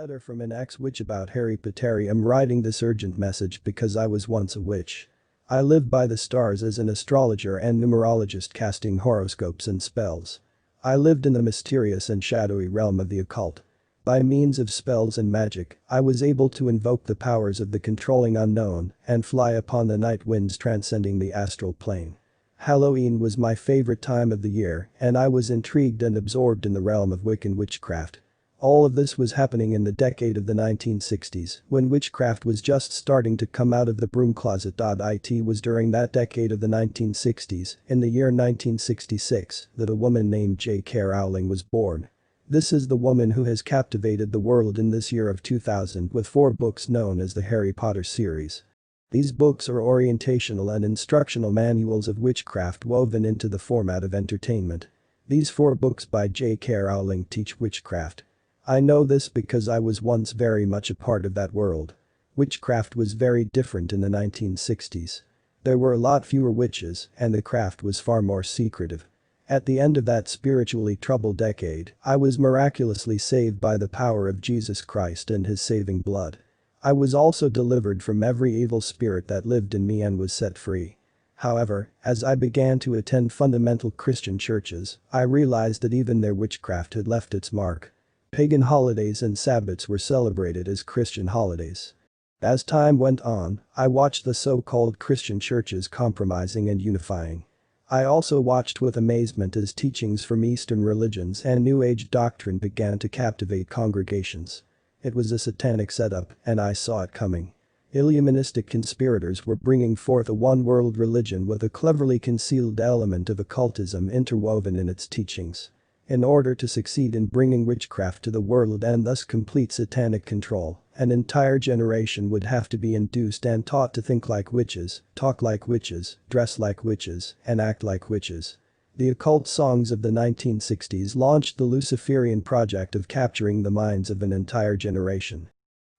Letter from an ex-witch about Harry Potter. I'm writing this urgent message because I was once a witch. I lived by the stars as an astrologer and numerologist casting horoscopes and spells. I lived in the mysterious and shadowy realm of the occult. By means of spells and magic, I was able to invoke the powers of the controlling unknown and fly upon the night winds transcending the astral plane. Halloween was my favorite time of the year and I was intrigued and absorbed in the realm of Wiccan witchcraft. All of this was happening in the decade of the 1960s, when witchcraft was just starting to come out of the broom closet. It was during that decade of the 1960s, in the year 1966, that a woman named J.K. Rowling was born. This is the woman who has captivated the world in this year of 2000 with 4 books known as the Harry Potter series. These books are orientational and instructional manuals of witchcraft woven into the format of entertainment. These 4 books by J.K. Rowling teach witchcraft. I know this because I was once very much a part of that world. Witchcraft was very different in the 1960s. There were a lot fewer witches and the craft was far more secretive. At the end of that spiritually troubled decade, I was miraculously saved by the power of Jesus Christ and his saving blood. I was also delivered from every evil spirit that lived in me and was set free. However, as I began to attend fundamental Christian churches, I realized that even their witchcraft had left its mark. Pagan holidays and Sabbats were celebrated as Christian holidays. As time went on, I watched the so-called Christian churches compromising and unifying. I also watched with amazement as teachings from Eastern religions and New Age doctrine began to captivate congregations. It was a satanic setup, and I saw it coming. Illuministic conspirators were bringing forth a one-world religion with a cleverly concealed element of occultism interwoven in its teachings. In order to succeed in bringing witchcraft to the world and thus complete satanic control, an entire generation would have to be induced and taught to think like witches, talk like witches, dress like witches, and act like witches. The occult songs of the 1960s launched the Luciferian project of capturing the minds of an entire generation.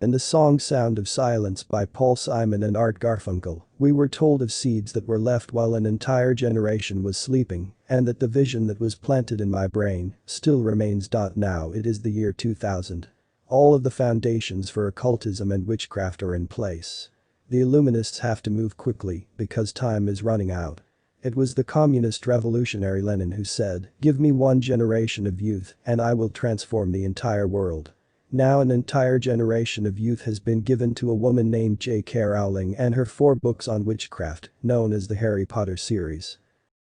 In the song Sound of Silence by Paul Simon and Art Garfunkel, we were told of seeds that were left while an entire generation was sleeping, and that the vision that was planted in my brain still remains. Now it is the year 2000. All of the foundations for occultism and witchcraft are in place. The Illuminists have to move quickly because time is running out. It was the communist revolutionary Lenin who said, "Give me 1 generation of youth and I will transform the entire world." Now an entire generation of youth has been given to a woman named J.K. Rowling and her 4 books on witchcraft, known as the Harry Potter series.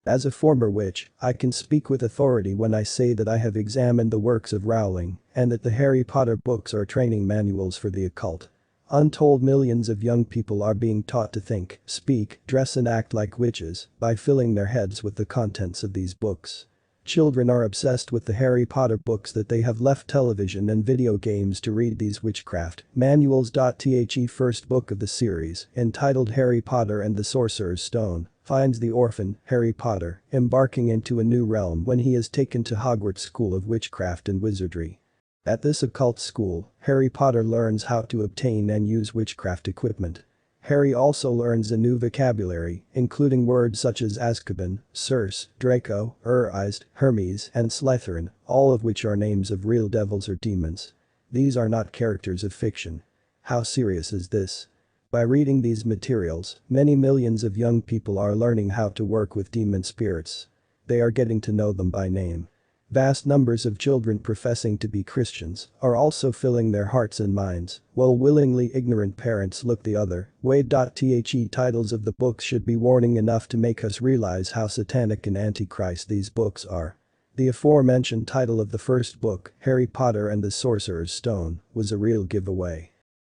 As a former witch, I can speak with authority when I say that I have examined the works of Rowling and that the Harry Potter books are training manuals for the occult. Untold millions of young people are being taught to think, speak, dress and act like witches by filling their heads with the contents of these books. Children are obsessed with the Harry Potter books that they have left television and video games to read these witchcraft manuals. The first book of the series, entitled Harry Potter and the Sorcerer's Stone, finds the orphan, Harry Potter, embarking into a new realm when he is taken to Hogwarts School of Witchcraft and Wizardry. At this occult school, Harry Potter learns how to obtain and use witchcraft equipment. Harry also learns a new vocabulary, including words such as Azkaban, Circe, Draco, Ur-Ized, Hermes, and Slytherin, all of which are names of real devils or demons. These are not characters of fiction. How serious is this? By reading these materials, many millions of young people are learning how to work with demon spirits. They are getting to know them by name. Vast numbers of children professing to be Christians are also filling their hearts and minds, while willingly ignorant parents look the other way. The titles of the books should be warning enough to make us realize how satanic and antichrist these books are. The aforementioned title of the first book, Harry Potter and the Sorcerer's Stone, was a real giveaway.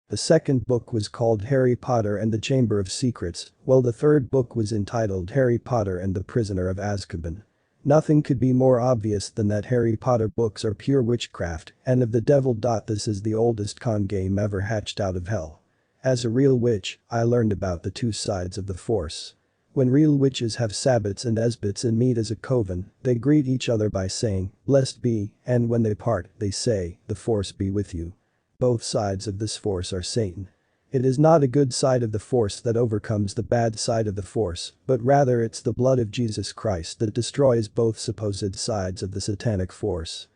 The second book was called Harry Potter and the Chamber of Secrets, while the third book was entitled Harry Potter and the Prisoner of Azkaban. Nothing could be more obvious than that Harry Potter books are pure witchcraft and of the devil. This is the oldest con game ever hatched out of hell. As a real witch, I learned about the 2 sides of the force. When real witches have Sabbats and Esbats and meet as a coven, they greet each other by saying, "Blessed be," and when they part, they say, "The force be with you." Both sides of this force are Satan. It is not a good side of the force that overcomes the bad side of the force, but rather it's the blood of Jesus Christ that destroys both supposed sides of the satanic force.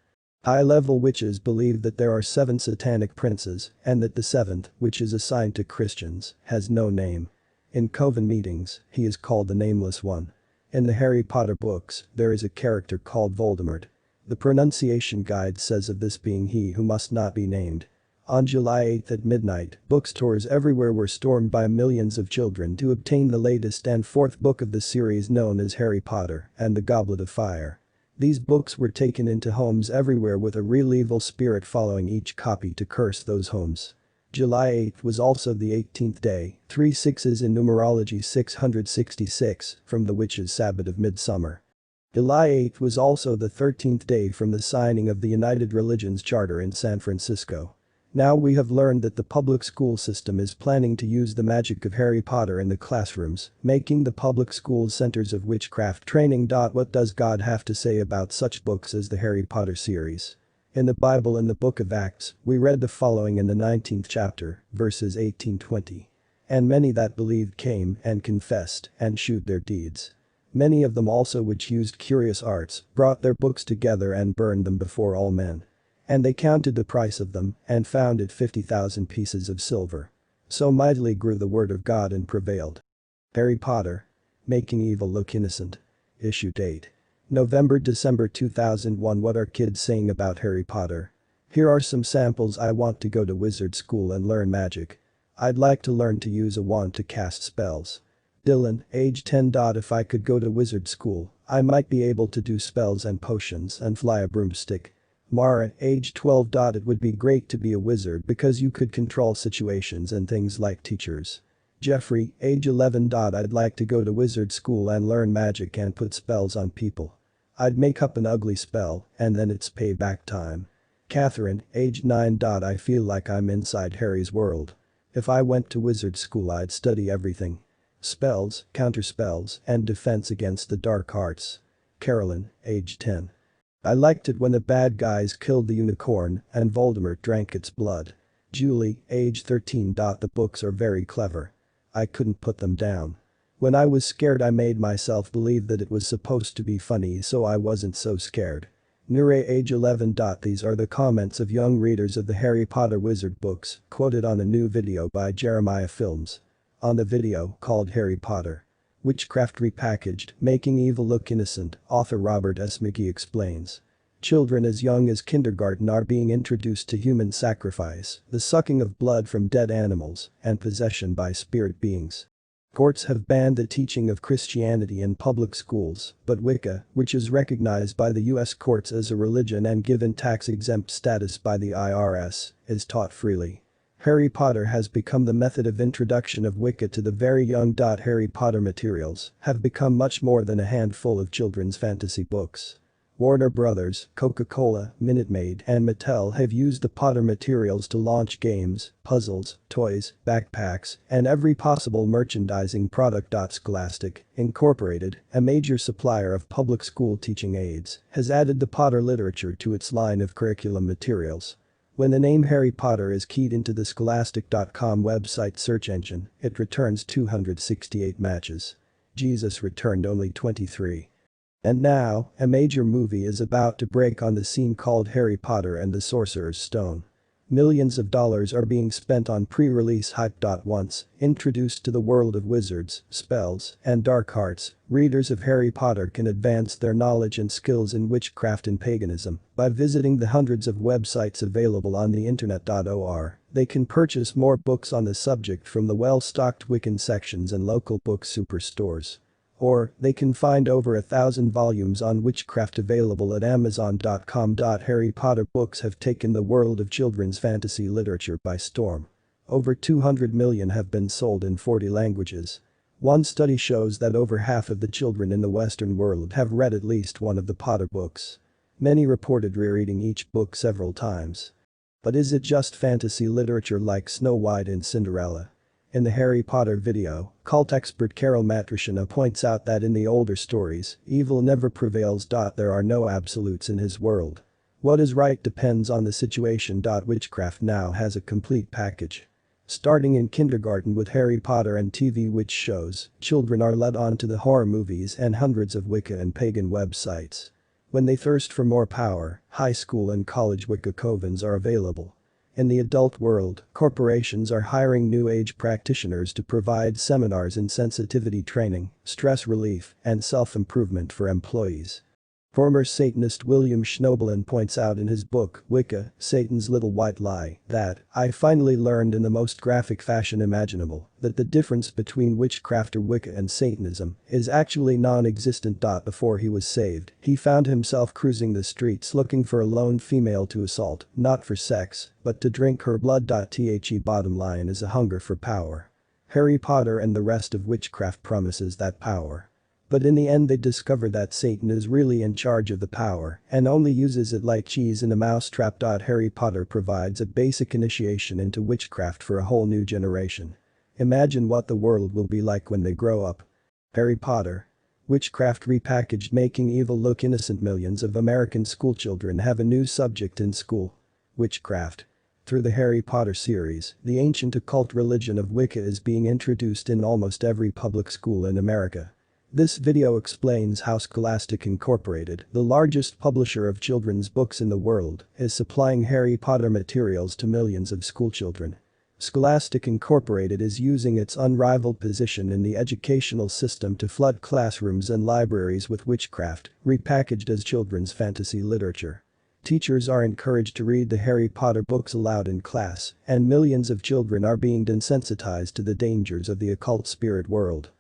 High-level witches believe that there are 7 satanic princes and that the 7th, which is assigned to Christians, has no name. In coven meetings, he is called the Nameless One. In the Harry Potter books, there is a character called Voldemort. The pronunciation guide says of this being he who must not be named. On July 8 at midnight, bookstores everywhere were stormed by millions of children to obtain the latest and 4th book of the series known as Harry Potter and the Goblet of Fire. These books were taken into homes everywhere with a real evil spirit following each copy to curse those homes. July 8 was also the 18th day, 3 sixes in numerology 666, from the Witches' Sabbath of Midsummer. July 8 was also the 13th day from the signing of the United Religions Charter in San Francisco. Now we have learned that the public school system is planning to use the magic of Harry Potter in the classrooms, making the public schools centers of witchcraft training. What does God have to say about such books as the Harry Potter series? In the Bible in the book of Acts, we read the following in the 19th chapter, verses 18-20. And many that believed came and confessed and shewed their deeds. Many of them also which used curious arts brought their books together and burned them before all men. And they counted the price of them and found it 50,000 pieces of silver. So mightily grew the word of God and prevailed. Harry Potter. Making evil look innocent. Issue date. November-December 2001. What are kids saying about Harry Potter? Here are some samples. I want to go to wizard school and learn magic. I'd like to learn to use a wand to cast spells. Dylan, age 10. If I could go to wizard school, I might be able to do spells and potions and fly a broomstick. Mara, age 12. It would be great to be a wizard because you could control situations and things like teachers. Jeffrey, age 11. I'd like to go to wizard school and learn magic and put spells on people. I'd make up an ugly spell and then it's payback time. Catherine, age 9. I feel like I'm inside Harry's world. If I went to wizard school I'd study everything. Spells, counterspells, and defense against the dark arts. Carolyn, age 10. I liked it when the bad guys killed the unicorn and Voldemort drank its blood. Julie, age 13. The books are very clever. I couldn't put them down. When I was scared I made myself believe that it was supposed to be funny so I wasn't so scared. Nure, age 11. These are the comments of young readers of the Harry Potter wizard books, quoted on a new video by Jeremiah Films. On the video, called Harry Potter. Witchcraft Repackaged, Making Evil Look Innocent, author Robert S. McGee explains. Children as young as kindergarten are being introduced to human sacrifice, the sucking of blood from dead animals, and possession by spirit beings. Courts have banned the teaching of Christianity in public schools, but Wicca, which is recognized by the U.S. courts as a religion and given tax-exempt status by the IRS, is taught freely. Harry Potter has become the method of introduction of Wicca to the very young. Harry Potter materials have become much more than a handful of children's fantasy books. Warner Brothers, Coca-Cola, Minute Maid and Mattel have used the Potter materials to launch games, puzzles, toys, backpacks, and every possible merchandising product. Scholastic, Incorporated, a major supplier of public school teaching aids, has added the Potter literature to its line of curriculum materials. When the name Harry Potter is keyed into the Scholastic.com website search engine, it returns 268 matches. Jesus returned only 23. And now, a major movie is about to break on the scene called Harry Potter and the Sorcerer's Stone. Millions of dollars are being spent on pre-release hype. Once introduced to the world of wizards, spells, and dark arts, readers of Harry Potter can advance their knowledge and skills in witchcraft and paganism by visiting the hundreds of websites available on the internet. They can purchase more books on the subject from the well-stocked Wiccan sections and local book superstores. Or, they can find over 1,000 volumes on witchcraft available at Amazon.com. Harry Potter books have taken the world of children's fantasy literature by storm. Over 200 million have been sold in 40 languages. One study shows that over half of the children in the Western world have read at least one of the Potter books. Many reported rereading each book several times. But is it just fantasy literature like Snow White and Cinderella? In the Harry Potter video, cult expert Carol Matrishina points out that in the older stories, evil never prevails. There are no absolutes in his world. What is right depends on the situation. Witchcraft now has a complete package. Starting in kindergarten with Harry Potter and TV witch shows, children are led on to the horror movies and hundreds of Wicca and pagan websites. When they thirst for more power, high school and college Wicca covens are available. In the adult world, corporations are hiring new age practitioners to provide seminars in sensitivity training, stress relief, and self-improvement for employees. Former Satanist William Schnoebelen points out in his book, Wicca, Satan's Little White Lie, that, I finally learned in the most graphic fashion imaginable, that the difference between witchcraft or Wicca and Satanism is actually non-existent. Before he was saved, he found himself cruising the streets looking for a lone female to assault, not for sex, but to drink her blood. The bottom line is a hunger for power. Harry Potter and the rest of witchcraft promises that power. But in the end they discover that Satan is really in charge of the power and only uses it like cheese in a mousetrap. Harry Potter provides a basic initiation into witchcraft for a whole new generation. Imagine what the world will be like when they grow up. Harry Potter. Witchcraft repackaged, making evil look innocent. Millions of American schoolchildren have a new subject in school. Witchcraft. Through the Harry Potter series, the ancient occult religion of Wicca is being introduced in almost every public school in America. This video explains how Scholastic Incorporated, the largest publisher of children's books in the world, is supplying Harry Potter materials to millions of schoolchildren. Scholastic Incorporated is using its unrivaled position in the educational system to flood classrooms and libraries with witchcraft, repackaged as children's fantasy literature. Teachers are encouraged to read the Harry Potter books aloud in class, and millions of children are being desensitized to the dangers of the occult spirit world.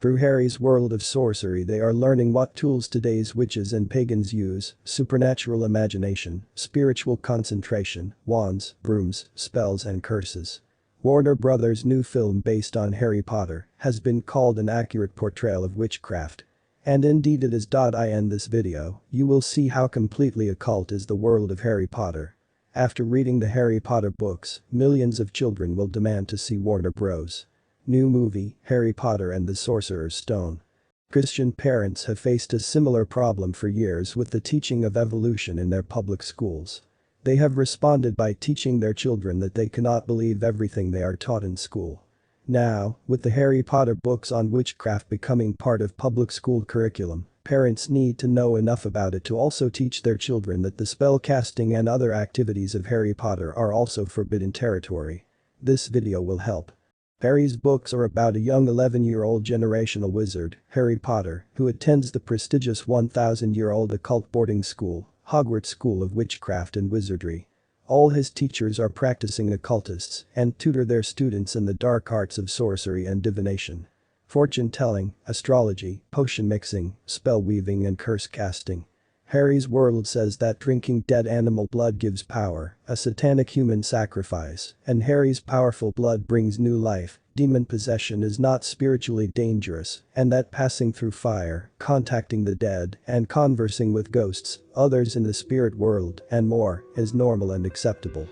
Through Harry's world of sorcery they are learning what tools today's witches and pagans use: supernatural imagination, spiritual concentration, wands, brooms, spells and curses. Warner Brothers' new film based on Harry Potter has been called an accurate portrayal of witchcraft. And indeed it is. In this video, you will see how completely occult is the world of Harry Potter. After reading the Harry Potter books, millions of children will demand to see Warner Bros. New movie, Harry Potter and the Sorcerer's Stone. Christian parents have faced a similar problem for years with the teaching of evolution in their public schools. They have responded by teaching their children that they cannot believe everything they are taught in school. Now, with the Harry Potter books on witchcraft becoming part of public school curriculum, parents need to know enough about it to also teach their children that the spell casting and other activities of Harry Potter are also forbidden territory. This video will help. Harry's books are about a young 11-year-old generational wizard, Harry Potter, who attends the prestigious 1,000-year-old occult boarding school, Hogwarts School of Witchcraft and Wizardry. All his teachers are practicing occultists and tutor their students in the dark arts of sorcery and divination. Fortune-telling, astrology, potion mixing, spell weaving and curse casting. Harry's world says that drinking dead animal blood gives power, a satanic human sacrifice, and Harry's powerful blood brings new life. Demon possession is not spiritually dangerous, and that passing through fire, contacting the dead, and conversing with ghosts, others in the spirit world, and more, is normal and acceptable.